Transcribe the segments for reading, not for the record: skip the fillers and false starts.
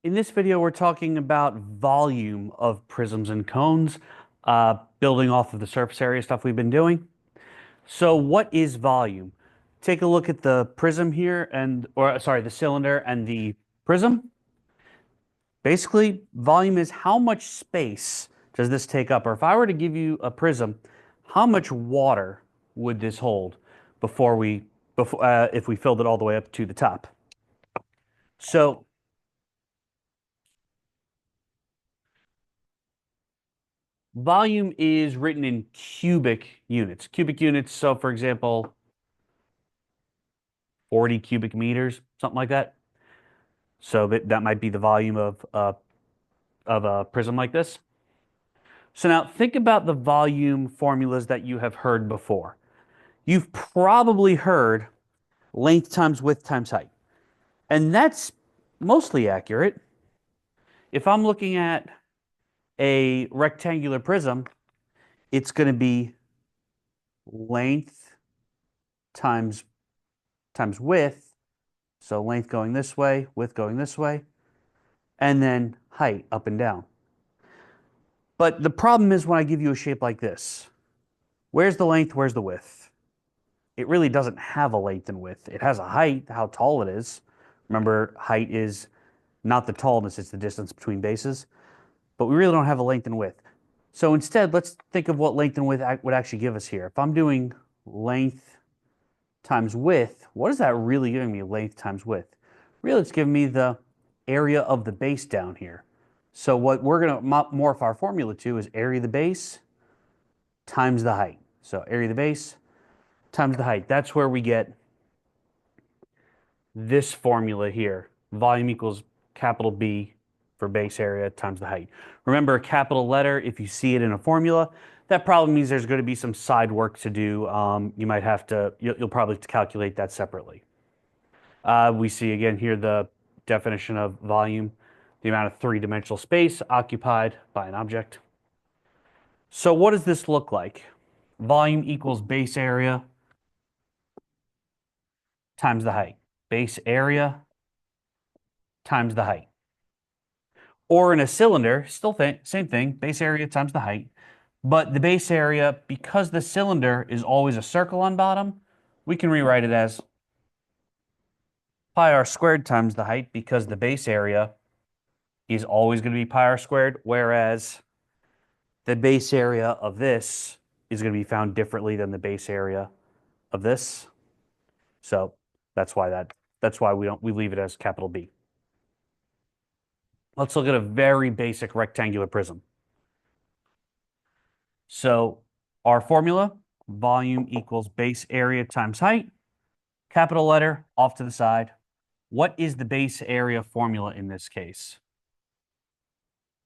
In this video, we're talking about volume of prisms and cones, building off of the surface area stuff we've been doing. So what is volume? Take a look at the prism here or sorry, the cylinder and the prism. Basically, volume is how much space does this take up? Or if I were to give you a prism, how much water would this hold if we filled it all the way up to the top? So volume is written in cubic units. Cubic units, so for example, 40 cubic meters, something like that. So that might be the volume of a prism like this. So now think about the volume formulas that you have heard before. You've probably heard length times width times height. And that's mostly accurate. If I'm looking at a rectangular prism, it's going to be length times width. So length going this way, width going this way, and then height up and down. But the problem is when I give you a shape like this, where's the length, where's the width? It really doesn't have a length and width. It has a height, how tall it is. Remember, height is not the tallness, it's the distance between bases. But we really don't have a length and width. So instead, let's think of what length and width would actually give us here. If I'm doing length times width, what is that really giving me, length times width? Really, it's giving me the area of the base down here. So what we're going to morph our formula to is area of the base times the height. So area of the base times the height. That's where we get this formula here. Volume equals capital B for base area times the height. Remember, a capital letter, if you see it in a formula, that probably means there's going to be some side work to do. You might have to, you'll probably calculate that separately. We see again here the definition of volume, the amount of three-dimensional space occupied by an object. So what does this look like? Volume equals base area times the height. Base area times the height. Or in a cylinder, still same thing, base area times the height. But the base area, because the cylinder is always a circle on bottom, we can rewrite it as pi r squared times the height because the base area is always going to be pi r squared, whereas the base area of this is going to be found differently than the base area of this. So that's why we leave it as capital B. Let's look at a very basic rectangular prism. So our formula, volume equals base area times height, capital letter off to the side. What is the base area formula in this case?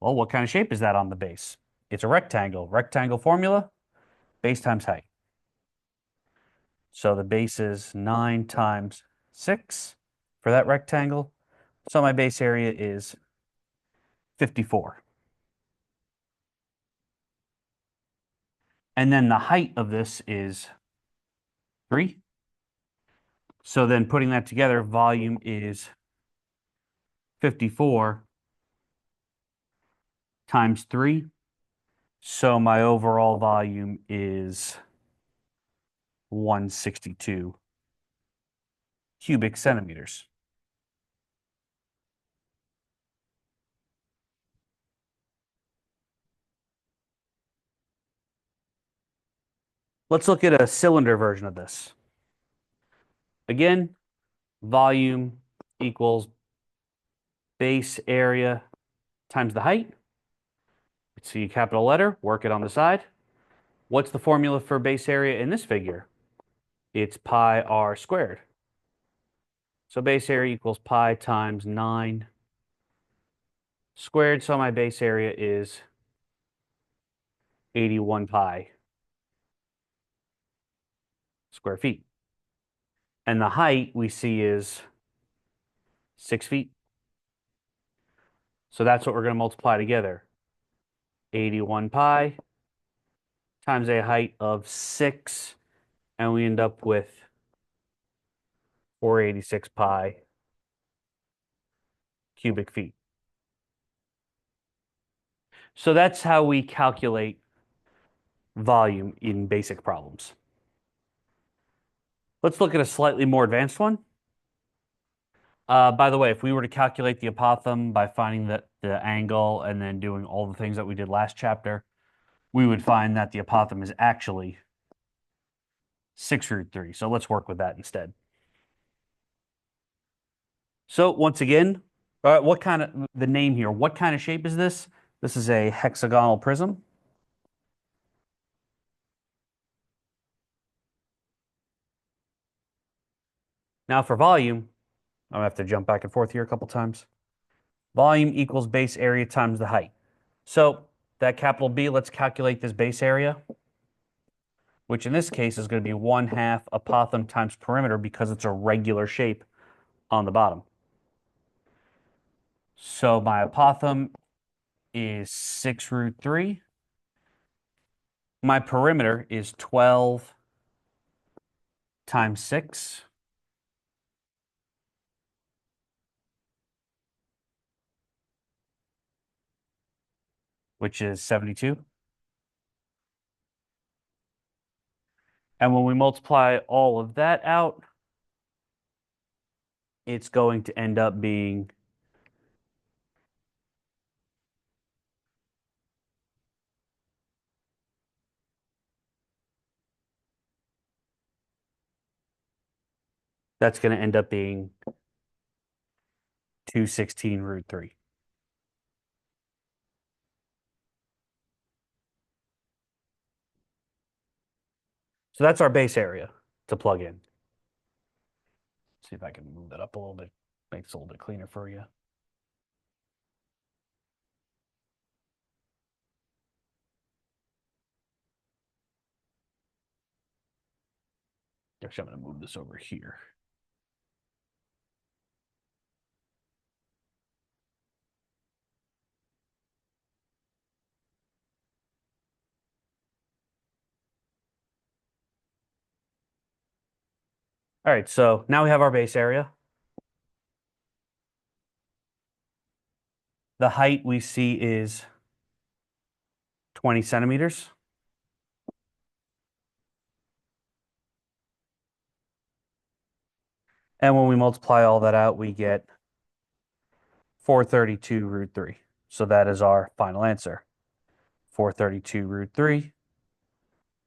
Well, what kind of shape is that on the base? It's a rectangle. Rectangle formula, base times height. So the base is 9 times 6 for that rectangle. So my base area is 54. And then the height of this is 3. So then putting that together, volume is 54 times 3. So my overall volume is 162 cubic centimeters. Let's look at a cylinder version of this. Again, volume equals base area times the height. See a capital letter, work it on the side. What's the formula for base area in this figure? It's pi r squared. So base area equals pi times 9 squared. So my base area is 81 pi square feet. And the height we see is 6 feet. So that's what we're going to multiply together. 81 pi times a height of 6, and we end up with 486 pi cubic feet. So that's how we calculate volume in basic problems. Let's look at a slightly more advanced one. By the way, if we were to calculate the apothem by finding the angle and then doing all the things that we did last chapter, we would find that the apothem is actually 6 root 3. So let's work with that instead. So once again, what kind of the name here? What kind of shape is this? This is a hexagonal prism. Now for volume, I'm gonna have to jump back and forth here a couple times. Volume equals base area times the height. So that capital B, let's calculate this base area, which in this case is going to be 1/2 apothem times perimeter because it's a regular shape on the bottom. So my apothem is 6 root 3. My perimeter is 12 times 6, which is 72. And when we multiply all of that out, it's going to end up being that's going to end up being 216 root 3. So that's our base area to plug in. See if I can move that up a little bit, make this a little bit cleaner for you. Actually, I'm going to move this over here. All right, so now we have our base area. The height we see is 20 centimeters. And when we multiply all that out, we get 432 root 3. So that is our final answer. 432 root 3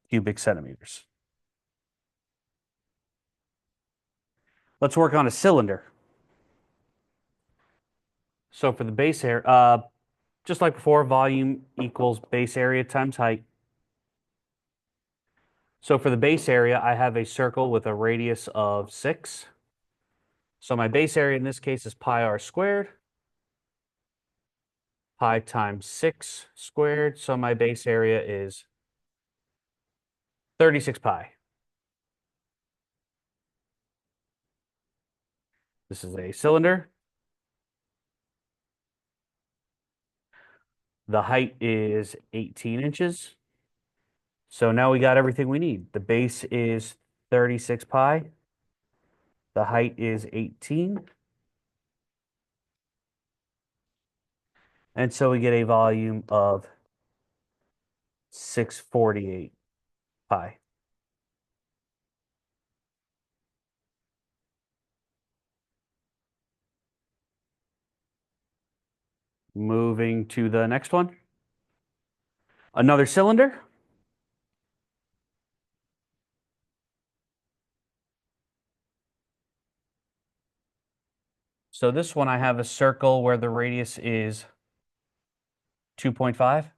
cubic centimeters. Let's work on a cylinder. So for the base area, just like before, volume equals base area times height. So for the base area, I have a circle with a radius of 6. So my base area in this case is pi r squared. Pi times 6 squared. So my base area is 36 pi. This is a cylinder. The height is 18 inches. So now we got everything we need. The base is 36 pi. The height is 18. And so we get a volume of 648 pi. Moving to the next one. Another cylinder. So this one I have a circle where the radius is 2.5.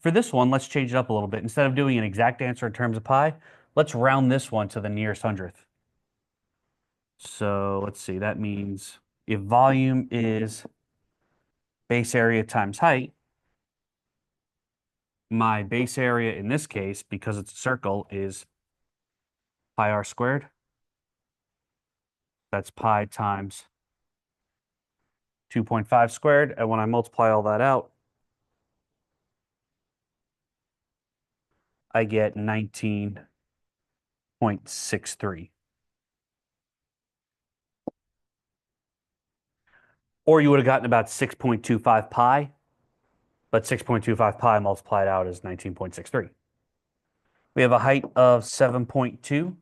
For this one, let's change it up a little bit. Instead of doing an exact answer in terms of pi, let's round this one to the nearest hundredth. So let's see, that means if volume is base area times height, my base area in this case, because it's a circle, is pi r squared. That's pi times 2.5 squared. And when I multiply all that out, I get 19.63. Or you would have gotten about 6.25 pi, but 6.25 pi multiplied out is 19.63. We have a height of 7.2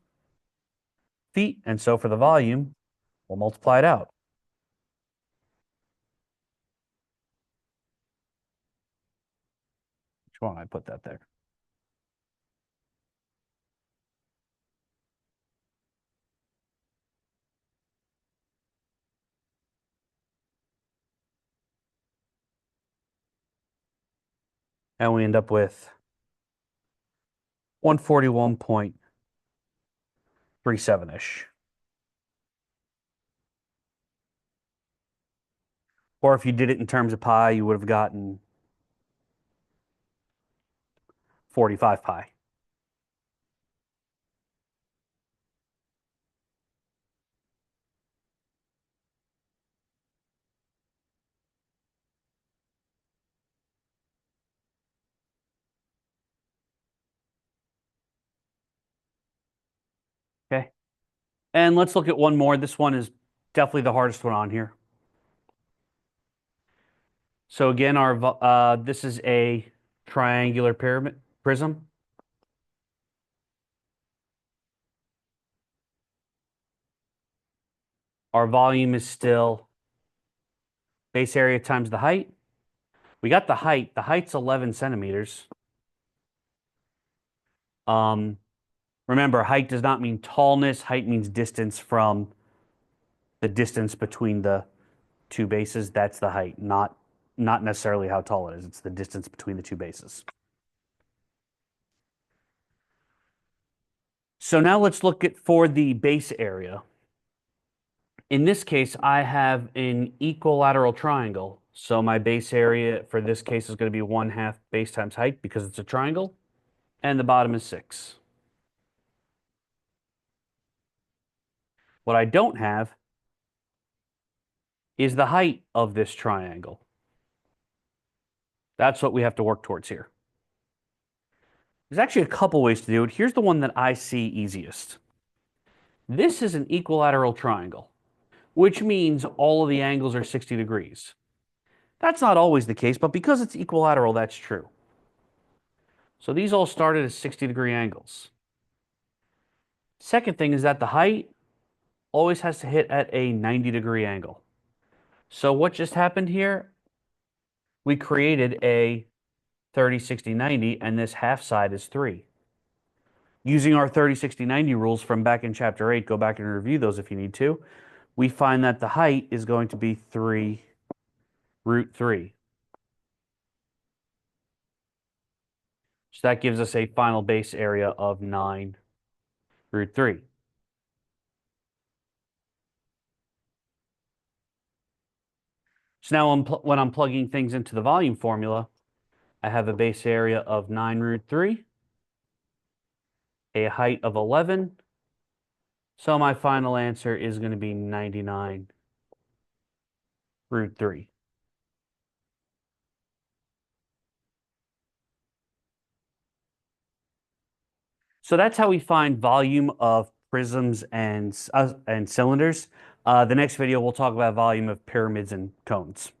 feet, and so for the volume, we'll multiply it out. Which one? I put that there. And we end up with 141.37-ish. Or if you did it in terms of pi, you would have gotten 45 pi. Okay. And let's look at one more. This one is definitely the hardest one on here. So again, this is a triangular pyramid prism. Our volume is still base area times the height. We got the height. The height's 11 centimeters. Remember, height does not mean tallness. Height means distance from the distance between the two bases. That's the height, not necessarily how tall it is. It's the distance between the two bases. So now let's look at for the base area. In this case, I have an equilateral triangle. So my base area for this case is going to be 1/2 base times height because it's a triangle. And the bottom is 6. What I don't have is the height of this triangle. That's what we have to work towards here. There's actually a couple ways to do it. Here's the one that I see easiest. This is an equilateral triangle, which means all of the angles are 60 degrees. That's not always the case, but because it's equilateral, that's true. So these all started as 60-degree angles. Second thing is that the height always has to hit at a 90-degree angle. So what just happened here? We created a 30, 60, 90, and this half side is 3. Using our 30, 60, 90 rules from back in chapter 8, go back and review those if you need to, we find that the height is going to be 3 root 3. So that gives us a final base area of 9 root 3. So now when I'm plugging things into the volume formula, I have a base area of 9 root 3, a height of 11. So my final answer is going to be 99 root 3. So that's how we find volume of prisms and cylinders. The next video, we'll talk about volume of pyramids and cones.